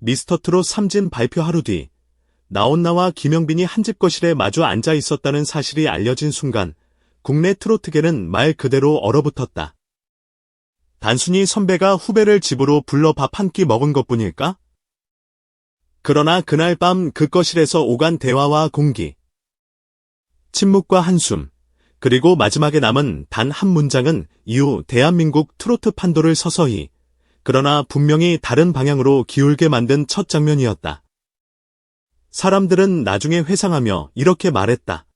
미스터트롯 3진 발표 하루 뒤 나온나와 김영빈이 한집 거실에 마주 앉아 있었다는 사실이 알려진 순간 국내 트로트계는 말 그대로 얼어붙었다. 단순히 선배가 후배를 집으로 불러 밥 한 끼 먹은 것뿐일까? 그러나 그날 밤 그 거실에서 오간 대화와 공기, 침묵과 한숨, 그리고 마지막에 남은 단 한 문장은 이후 대한민국 트로트 판도를 서서히, 그러나 분명히 다른 방향으로 기울게 만든 첫 장면이었다. 사람들은 나중에 회상하며 이렇게 말했다.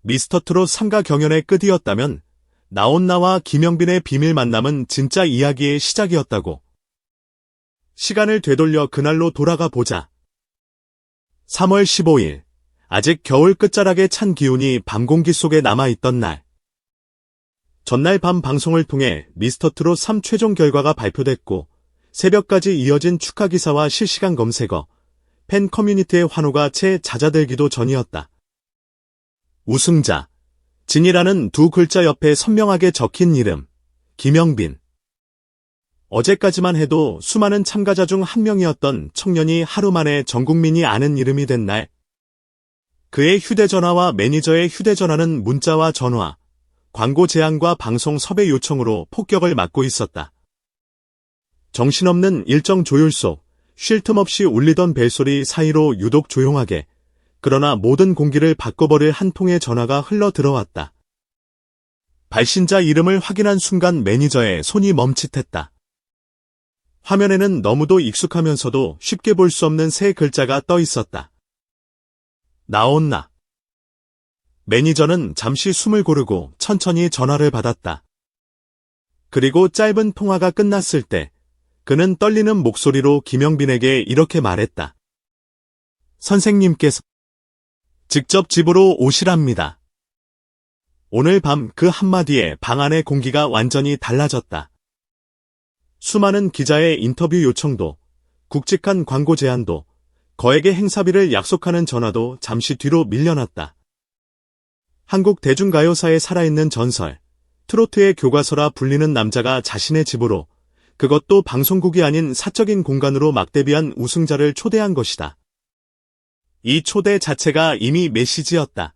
미스터트롯 3가 경연의 끝이었다면 나온나와 김영빈의 비밀 만남은 진짜 이야기의 시작이었다고. 시간을 되돌려 그날로 돌아가 보자. 3월 15일, 아직 겨울 끝자락에 찬 기운이 밤 공기 속에 남아있던 날. 전날 밤 방송을 통해 미스터트롯 3 최종 결과가 발표됐고 새벽까지 이어진 축하 기사와 실시간 검색어, 팬 커뮤니티의 환호가 채 잦아들기도 전이었다. 우승자, 진이라는 두 글자 옆에 선명하게 적힌 이름, 김영빈. 어제까지만 해도 수많은 참가자 중 한 명이었던 청년이 하루 만에 전 국민이 아는 이름이 된 날. 그의 휴대전화와 매니저의 휴대전화는 문자와 전화, 광고 제안과 방송 섭외 요청으로 폭격을 맞고 있었다. 정신없는 일정 조율 속 쉴 틈 없이 울리던 벨소리 사이로 유독 조용하게, 그러나 모든 공기를 바꿔버릴 한 통의 전화가 흘러 들어왔다. 발신자 이름을 확인한 순간 매니저의 손이 멈칫했다. 화면에는 너무도 익숙하면서도 쉽게 볼 수 없는 세 글자가 떠 있었다. 나온나. 매니저는 잠시 숨을 고르고 천천히 전화를 받았다. 그리고 짧은 통화가 끝났을 때 그는 떨리는 목소리로 김영빈에게 이렇게 말했다. 선생님께서 직접 집으로 오시랍니다. 오늘 밤 그 한마디에 방 안의 공기가 완전히 달라졌다. 수많은 기자의 인터뷰 요청도, 굵직한 광고 제안도, 거액의 행사비를 약속하는 전화도 잠시 뒤로 밀려났다. 한국 대중가요사에 살아있는 전설, 트로트의 교과서라 불리는 남자가 자신의 집으로, 그것도 방송국이 아닌 사적인 공간으로 막 데뷔한 우승자를 초대한 것이다. 이 초대 자체가 이미 메시지였다.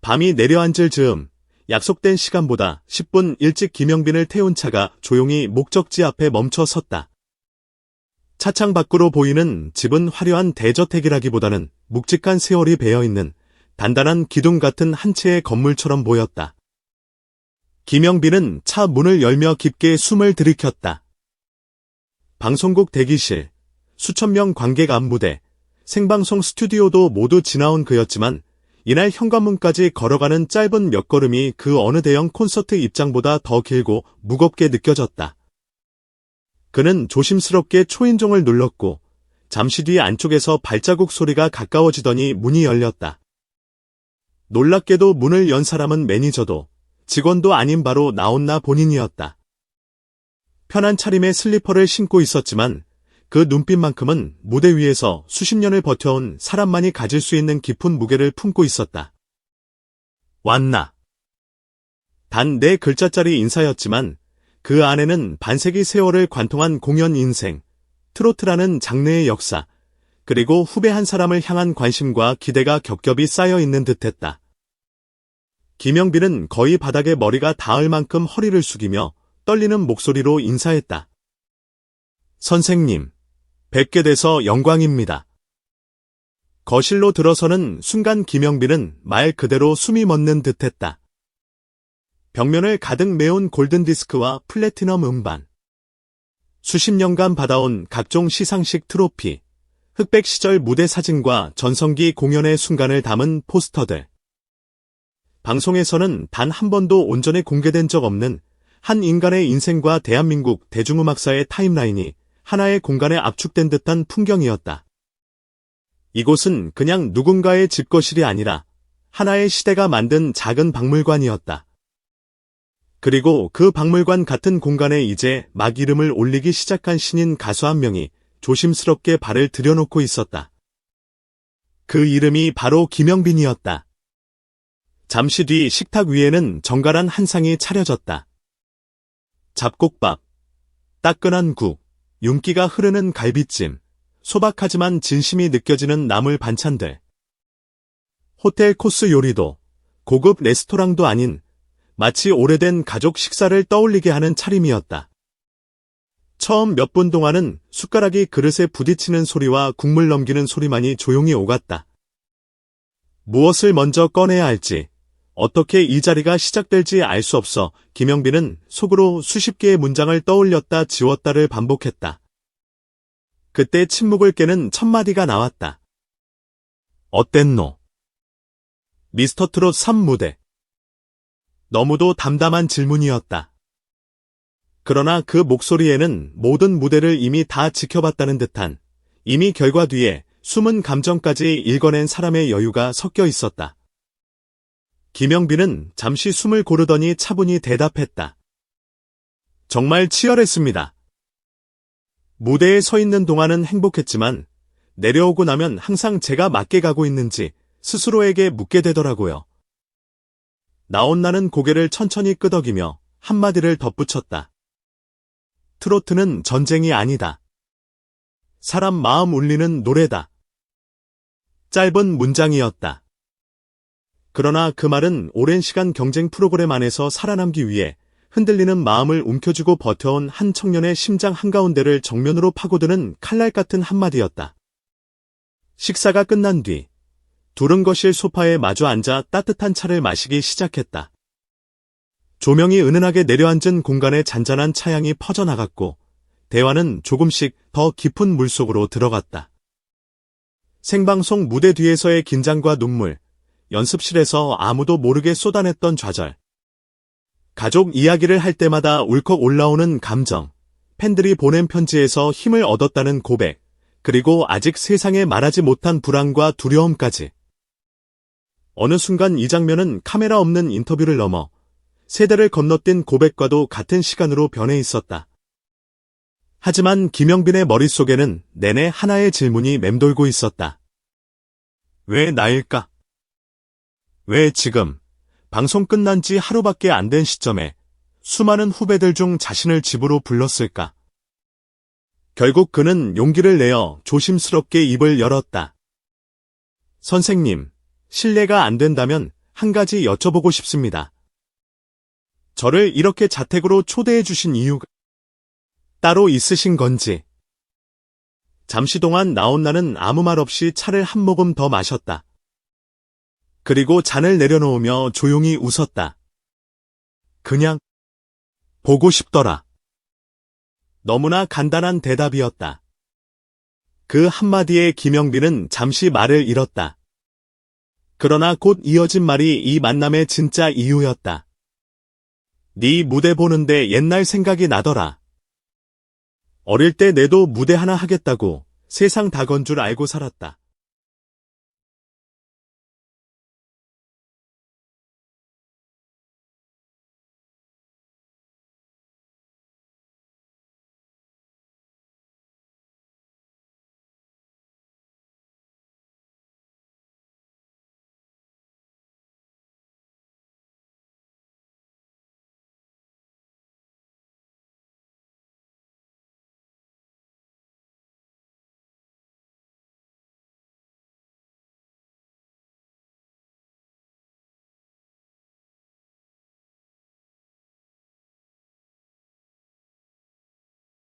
밤이 내려앉을 즈음, 약속된 시간보다 10분 일찍 김영빈을 태운 차가 조용히 목적지 앞에 멈춰 섰다. 차창 밖으로 보이는 집은 화려한 대저택이라기보다는 묵직한 세월이 배어있는 단단한 기둥 같은 한 채의 건물처럼 보였다. 김영빈은 차 문을 열며 깊게 숨을 들이켰다. 방송국 대기실, 수천 명 관객 안무대, 생방송 스튜디오도 모두 지나온 그였지만 이날 현관문까지 걸어가는 짧은 몇 걸음이 그 어느 대형 콘서트 입장보다 더 길고 무겁게 느껴졌다. 그는 조심스럽게 초인종을 눌렀고 잠시 뒤 안쪽에서 발자국 소리가 가까워지더니 문이 열렸다. 놀랍게도 문을 연 사람은 매니저도 직원도 아닌 바로 나온나 본인이었다. 편한 차림의 슬리퍼를 신고 있었지만 그 눈빛만큼은 무대 위에서 수십 년을 버텨온 사람만이 가질 수 있는 깊은 무게를 품고 있었다. 왔나. 단 4글자짜리 인사였지만 그 안에는 반세기 세월을 관통한 공연 인생, 트로트라는 장르의 역사, 그리고 후배 한 사람을 향한 관심과 기대가 겹겹이 쌓여 있는 듯했다. 김영빈은 거의 바닥에 머리가 닿을 만큼 허리를 숙이며 떨리는 목소리로 인사했다. 선생님, 뵙게 돼서 영광입니다. 거실로 들어서는 순간 김영빈은 말 그대로 숨이 멎는 듯했다. 벽면을 가득 메운 골든디스크와 플래티넘 음반, 수십 년간 받아온 각종 시상식 트로피, 흑백 시절 무대 사진과 전성기 공연의 순간을 담은 포스터들. 방송에서는 단 한 번도 온전히 공개된 적 없는 한 인간의 인생과 대한민국 대중음악사의 타임라인이 하나의 공간에 압축된 듯한 풍경이었다. 이곳은 그냥 누군가의 집거실이 아니라 하나의 시대가 만든 작은 박물관이었다. 그리고 그 박물관 같은 공간에 이제 막 이름을 올리기 시작한 신인 가수 한 명이 조심스럽게 발을 들여놓고 있었다. 그 이름이 바로 김영빈이었다. 잠시 뒤 식탁 위에는 정갈한 한 상이 차려졌다. 잡곡밥, 따끈한 국, 윤기가 흐르는 갈비찜, 소박하지만 진심이 느껴지는 나물 반찬들. 호텔 코스 요리도 고급 레스토랑도 아닌 마치 오래된 가족 식사를 떠올리게 하는 차림이었다. 처음 몇 분 동안은 숟가락이 그릇에 부딪히는 소리와 국물 넘기는 소리만이 조용히 오갔다. 무엇을 먼저 꺼내야 할지, 어떻게 이 자리가 시작될지 알 수 없어 김영빈은 속으로 수십 개의 문장을 떠올렸다 지웠다를 반복했다. 그때 침묵을 깨는 첫 마디가 나왔다. 어땠노? 미스터 트롯 3 무대. 너무도 담담한 질문이었다. 그러나 그 목소리에는 모든 무대를 이미 다 지켜봤다는 듯한, 이미 결과 뒤에 숨은 감정까지 읽어낸 사람의 여유가 섞여 있었다. 김영빈은 잠시 숨을 고르더니 차분히 대답했다. 정말 치열했습니다. 무대에 서 있는 동안은 행복했지만 내려오고 나면 항상 제가 맞게 가고 있는지 스스로에게 묻게 되더라고요. 나온나는 고개를 천천히 끄덕이며 한마디를 덧붙였다. 트로트는 전쟁이 아니다. 사람 마음 울리는 노래다. 짧은 문장이었다. 그러나 그 말은 오랜 시간 경쟁 프로그램 안에서 살아남기 위해 흔들리는 마음을 움켜쥐고 버텨온 한 청년의 심장 한가운데를 정면으로 파고드는 칼날 같은 한마디였다. 식사가 끝난 뒤 둘은 거실 소파에 마주 앉아 따뜻한 차를 마시기 시작했다. 조명이 은은하게 내려앉은 공간에 잔잔한 차향이 퍼져나갔고 대화는 조금씩 더 깊은 물속으로 들어갔다. 생방송 무대 뒤에서의 긴장과 눈물, 연습실에서 아무도 모르게 쏟아냈던 좌절, 가족 이야기를 할 때마다 울컥 올라오는 감정, 팬들이 보낸 편지에서 힘을 얻었다는 고백, 그리고 아직 세상에 말하지 못한 불안과 두려움까지. 어느 순간 이 장면은 카메라 없는 인터뷰를 넘어 세대를 건너뛴 고백과도 같은 시간으로 변해 있었다. 하지만 김영빈의 머릿속에는 내내 하나의 질문이 맴돌고 있었다. 왜 나일까? 왜 지금, 방송 끝난 지 하루밖에 안 된 시점에 수많은 후배들 중 자신을 집으로 불렀을까? 결국 그는 용기를 내어 조심스럽게 입을 열었다. 선생님, 실례가 안 된다면 한 가지 여쭤보고 싶습니다. 저를 이렇게 자택으로 초대해 주신 이유가 따로 있으신 건지. 잠시 동안 나온나는 아무 말 없이 차를 한 모금 더 마셨다. 그리고 잔을 내려놓으며 조용히 웃었다. 그냥 보고 싶더라. 너무나 간단한 대답이었다. 그 한마디에 김영빈은 잠시 말을 잃었다. 그러나 곧 이어진 말이 이 만남의 진짜 이유였다. 네 무대 보는데 옛날 생각이 나더라. 어릴 때 내도 무대 하나 하겠다고 세상 다 건 줄 알고 살았다.